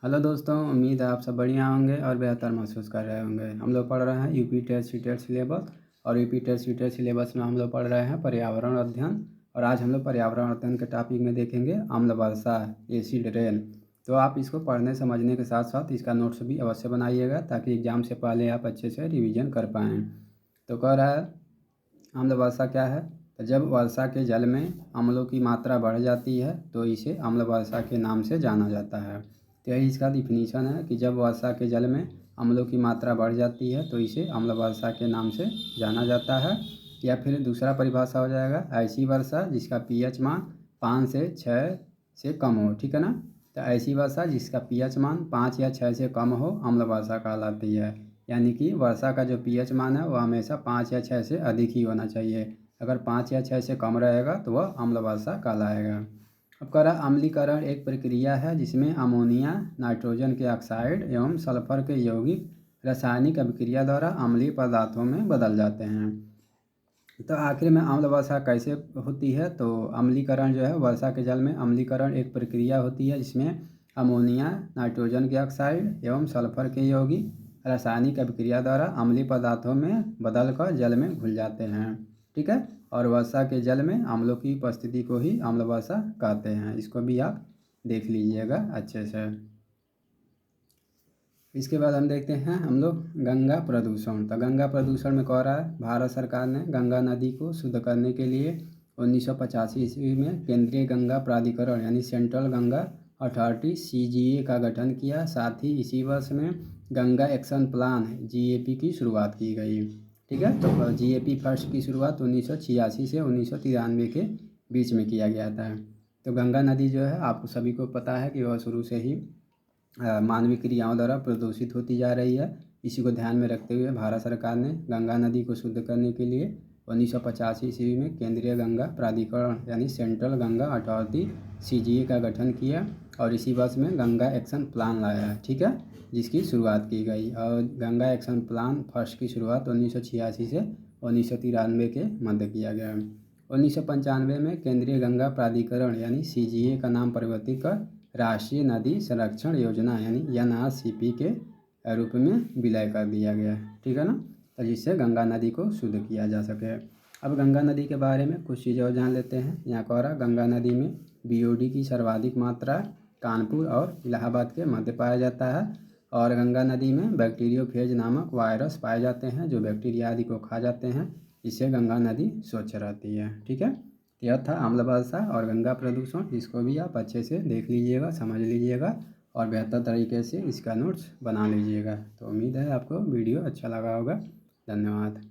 Hello दोस्तों, उम्मीद है आप सब बढ़िया होंगे और बेहतर महसूस कर रहे होंगे। हम लोग पढ़ रहे हैं यूपी टेट सीटेट सिलेबस और यूपी टेट सीटेट सिलेबस में हम लोग पढ़ रहे हैं पर्यावरण अध्ययन। और आज हम लोग पर्यावरण अध्ययन के टॉपिक में देखेंगे अम्ल वर्षा, एसिड रेन। तो आप इसको पढ़ने समझने के साथ साथ इसका नोट्स भी अवश्य बनाइएगा ताकि एग्ज़ाम से पहले आप अच्छे से रिविज़न कर पाएँ। तो कह रहा है अम्ल वर्षा क्या है। तो जब वर्षा के जल में अम्लों की मात्रा बढ़ जाती है तो इसे अम्ल वर्षा के नाम से जाना जाता है। तो यही इसका डिफिनीशन है कि जब वर्षा के जल में अम्लों की मात्रा बढ़ जाती है तो इसे अम्ल वर्षा के नाम से जाना जाता है। या फिर दूसरा परिभाषा हो जाएगा ऐसी वर्षा जिसका पीएच मान 5 से 6 से कम हो। ठीक है ना। तो ऐसी वर्षा जिसका पीएच मान 5 या 6 से कम हो अम्ल वर्षा कहलाती है। यानी कि वर्षा का जो पीएच मान है वह हमेशा 5 या 6 से अधिक ही होना चाहिए। अगर 5 या 6 से कम रहेगा तो वह अम्ल वर्षा कहलाएगा। अब कह रहा अम्लीकरण एक प्रक्रिया है जिसमें अमोनिया, नाइट्रोजन के ऑक्साइड एवं सल्फर के यौगिक रासायनिक अभिक्रिया द्वारा अम्लीय पदार्थों में बदल जाते हैं। तो आखिर में अम्ल वर्षा कैसे होती है। तो अम्लीकरण जो है वर्षा के जल में अम्लीकरण एक प्रक्रिया होती है जिसमें अमोनिया, नाइट्रोजन के ऑक्साइड एवं सल्फर के यौगिक रासायनिक अभिक्रिया द्वारा अम्लीय पदार्थों में बदलकर जल में घुल जाते हैं। ठीक है। और वर्षा के जल में अम्लों की उपस्थिति को ही अम्ल वर्षा कहते हैं। इसको भी आप देख लीजिएगा अच्छे से। इसके बाद हम देखते हैं हम लोग गंगा प्रदूषण। तो गंगा प्रदूषण में कह रहा है भारत सरकार ने गंगा नदी को शुद्ध करने के लिए 1985 ईस्वी में केंद्रीय गंगा प्राधिकरण यानी सेंट्रल गंगा अथॉरिटी CGA का गठन किया। साथ ही इसी वर्ष में गंगा एक्शन प्लान GAP की शुरुआत की गई। ठीक है। तो GAP फर्स्ट की शुरुआत 1986 से 1993 के बीच में किया गया था। तो गंगा नदी जो है आपको सभी को पता है कि वह शुरू से ही मानवीय क्रियाओं द्वारा प्रदूषित होती जा रही है। इसी को ध्यान में रखते हुए भारत सरकार ने गंगा नदी को शुद्ध करने के लिए 1985 ईस्वी में केंद्रीय गंगा प्राधिकरण यानी सेंट्रल गंगा अथॉरिटी CGA का गठन किया और इसी वर्ष में गंगा एक्शन प्लान लाया है। ठीक है। जिसकी शुरुआत की गई और गंगा एक्शन प्लान फर्स्ट की शुरुआत 1986 से 1993 के मध्य किया गया। 1995 में केंद्रीय गंगा प्राधिकरण यानी CGA का नाम परिवर्तित कर राष्ट्रीय नदी संरक्षण योजना यानी NRCP के रूप में विलय कर दिया गया। ठीक है ना। तो जिससे गंगा नदी को शुद्ध किया जा सके। अब गंगा नदी के बारे में कुछ चीज़ें और जान लेते हैं। यहाँ कह रहा गंगा नदी में BOD की सर्वाधिक मात्रा कानपुर और इलाहाबाद के मध्य पाया जाता है। और गंगा नदी में बैक्टीरियोफेज नामक वायरस पाए जाते हैं जो बैक्टीरिया आदि को खा जाते हैं। इससे गंगा नदी स्वच्छ रहती है। ठीक है। यह था अम्ल वर्षा और गंगा प्रदूषण। इसको भी आप अच्छे से देख लीजिएगा, समझ लीजिएगा और बेहतर तरीके से इसका नोट्स बना लीजिएगा। तो उम्मीद है आपको वीडियो अच्छा लगा होगा। धन्यवाद।